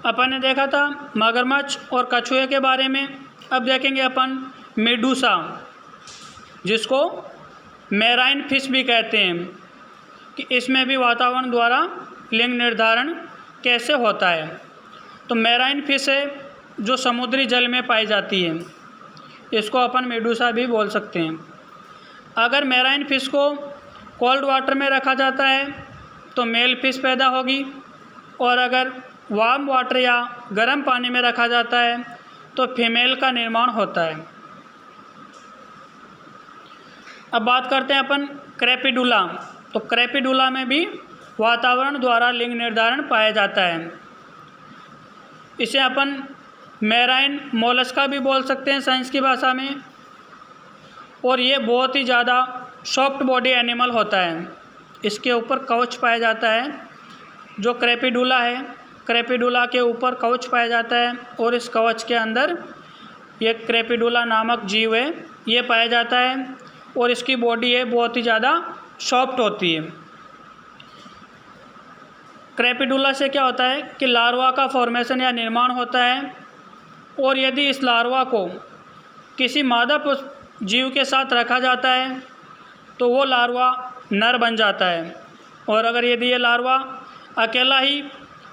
अपन ने देखा था मगरमच्छ और कछुए के बारे में। अब देखेंगे अपन मेडूसा, जिसको मैराइन फिश भी कहते हैं, कि इसमें भी वातावरण द्वारा लिंग निर्धारण कैसे होता है। तो मैराइन फिश है जो समुद्री जल में पाई जाती है, इसको अपन मेडूसा भी बोल सकते हैं। अगर मैराइन फिश को कोल्ड वाटर में रखा जाता है तो मेल फिश पैदा होगी, और अगर वार्म वाटर या गर्म पानी में रखा जाता है तो फीमेल का निर्माण होता है। अब बात करते हैं अपन क्रेपिडुला। तो क्रेपिडुला में भी वातावरण द्वारा लिंग निर्धारण पाया जाता है। इसे अपन मैराइन मोलस्का भी बोल सकते हैं साइंस की भाषा में, और ये बहुत ही ज़्यादा सॉफ्ट बॉडी एनिमल होता है। इसके ऊपर कवच पाया जाता है, जो क्रेपिडुला है, क्रेपिडुला के ऊपर कवच पाया जाता है, और इस कवच के अंदर ये क्रेपिडुला नामक जीव है ये पाया जाता है, और इसकी बॉडी है बहुत ही ज़्यादा सॉफ्ट होती है। क्रेपिडुला से क्या होता है कि लार्वा का फॉर्मेशन या निर्माण होता है, और यदि इस लार्वा को किसी मादा जीव के साथ रखा जाता है तो वो लार्वा नर बन जाता है, और अगर यदि ये लार्वा अकेला ही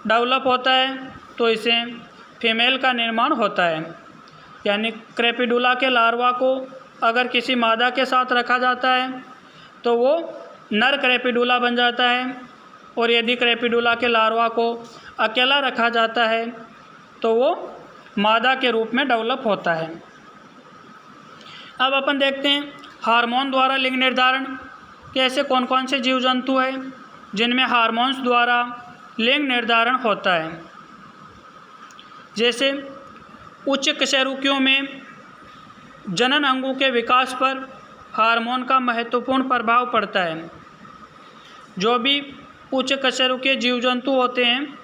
डेवलप होता है तो इसे फीमेल का निर्माण होता है। यानी क्रेपिडुला के लार्वा को अगर किसी मादा के साथ रखा जाता है तो वो नर क्रेपिडुला बन जाता है, और यदि क्रेपिडुला के लार्वा को अकेला रखा जाता है तो वो मादा के रूप में डेवलप होता है। अब अपन देखते हैं हार्मोन द्वारा लिंग निर्धारण कैसे कौन कौन से जीव जंतु हैं जिनमें हार्मोन्स द्वारा लिंग निर्धारण होता है। जैसे उच्च कशेरुकियों में जनन अंगों के विकास पर हार्मोन का महत्वपूर्ण प्रभाव पड़ता है। जो भी उच्च कशेरुकीय जीव जंतु होते हैं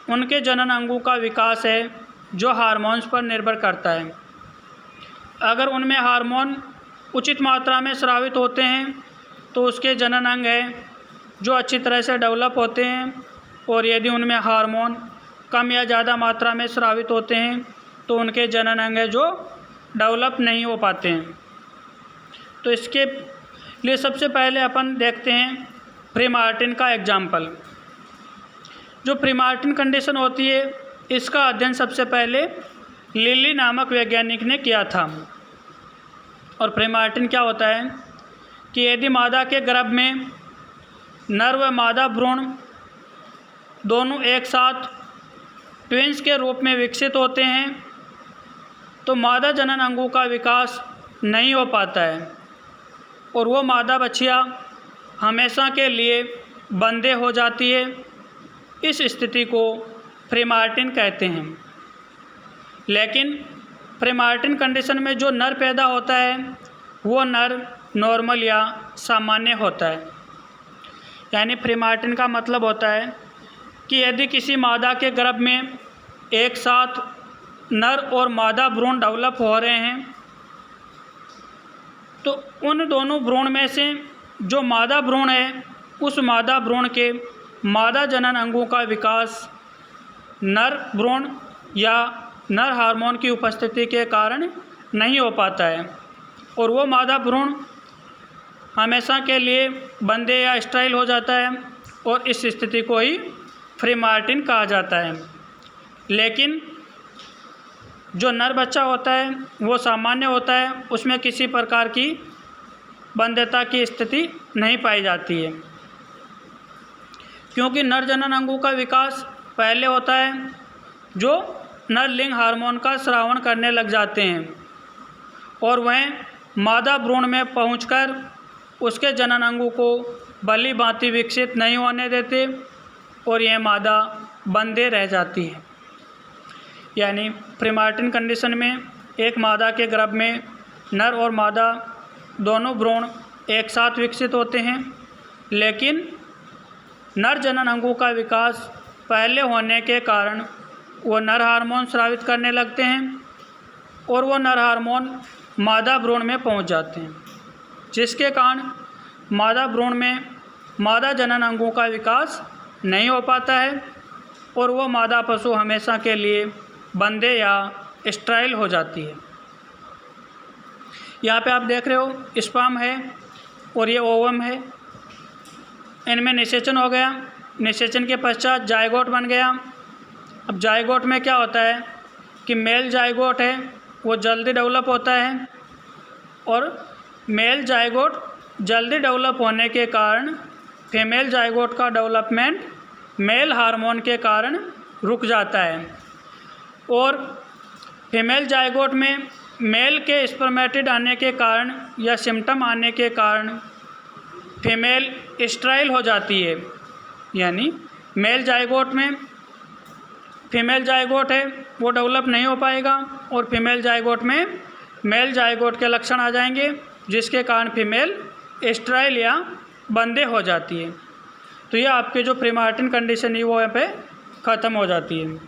उनके जनन अंगों का विकास है जो हार्मोन्स पर निर्भर करता है। अगर उनमें हार्मोन उचित मात्रा में स्रावित होते हैं तो उसके जनन अंग हैं जो अच्छी तरह से डेवलप होते हैं, और यदि उनमें हार्मोन कम या ज़्यादा मात्रा में स्रावित होते हैं तो उनके जनन अंग हैं जो डेवलप नहीं हो पाते हैं। तो इसके लिए सबसे पहले अपन देखते हैं प्रीमार्टिन का एग्जाम्पल। जो प्रीमार्टिन कंडीशन होती है इसका अध्ययन सबसे पहले लिली नामक वैज्ञानिक ने किया था। और प्रीमार्टिन क्या होता है कि यदि मादा के गर्भ में नर व मादा भ्रूण दोनों एक साथ ट्विंस के रूप में विकसित होते हैं तो मादा जनन अंगों का विकास नहीं हो पाता है, और वो मादा बच्चियाँ हमेशा के लिए बंदे हो जाती है। इस स्थिति को प्रीमार्टिन कहते हैं। लेकिन प्रीमार्टिन कंडीशन में जो नर पैदा होता है वो नर नॉर्मल या सामान्य होता है। यानी प्रीमार्टिन का मतलब होता है कि यदि किसी मादा के गर्भ में एक साथ नर और मादा भ्रूण डेवलप हो रहे हैं तो उन दोनों भ्रूण में से जो मादा भ्रूण है उस मादा भ्रूण के मादा जनन अंगों का विकास नर भ्रूण या नर हार्मोन की उपस्थिति के कारण नहीं हो पाता है, और वो मादा भ्रूण हमेशा के लिए बंदे या स्टेराइल हो जाता है, और इस स्थिति को ही प्रीमार्टिन कहा जाता है। लेकिन जो नर बच्चा होता है वो सामान्य होता है, उसमें किसी प्रकार की बंध्यता की स्थिति नहीं पाई जाती है, क्योंकि नर जनन अंगों का विकास पहले होता है जो नर लिंग हार्मोन का स्रावण करने लग जाते हैं, और वह मादा भ्रूण में पहुंचकर उसके जनन अंगों को भली भांति विकसित नहीं होने देते, और यह मादा बंदे रह जाती है। यानी प्रीमार्टिन कंडीशन में एक मादा के गर्भ में नर और मादा दोनों भ्रूण एक साथ विकसित होते हैं, लेकिन नर जनन अंगों का विकास पहले होने के कारण वो नर हार्मोन स्रावित करने लगते हैं, और वो नर हार्मोन मादा भ्रूण में पहुंच जाते हैं, जिसके कारण मादा भ्रूण में मादा जनन अंगों का विकास नहीं हो पाता है, और वो मादा पशु हमेशा के लिए बंदे या स्टेराइल हो जाती है। यहाँ पे आप देख रहे हो स्पर्म है और ये ओवम है, इनमें निषेचन हो गया। निषेचन के पश्चात जायगोट बन गया। अब जायगोट में क्या होता है कि मेल जायगोट है वो जल्दी डेवलप होता है, और मेल जायगोट जल्दी डेवलप होने के कारण फीमेल जायगोट का डेवलपमेंट मेल हार्मोन के कारण रुक जाता है, और फीमेल जायगोट में मेल के स्पर्मेटिड आने के कारण या सिम्टम आने के कारण फीमेल स्टेराइल हो जाती है। यानी मेल जायगोट में फीमेल जायगोट है वो डेवलप नहीं हो पाएगा, और फीमेल जायगोट में मेल जायगोट के लक्षण आ जाएंगे, जिसके कारण फीमेल स्टेराइल या बंदे हो जाती है। तो ये आपके जो प्रीमार्टिन कंडीशन है वो यहाँ पे ख़त्म हो जाती है।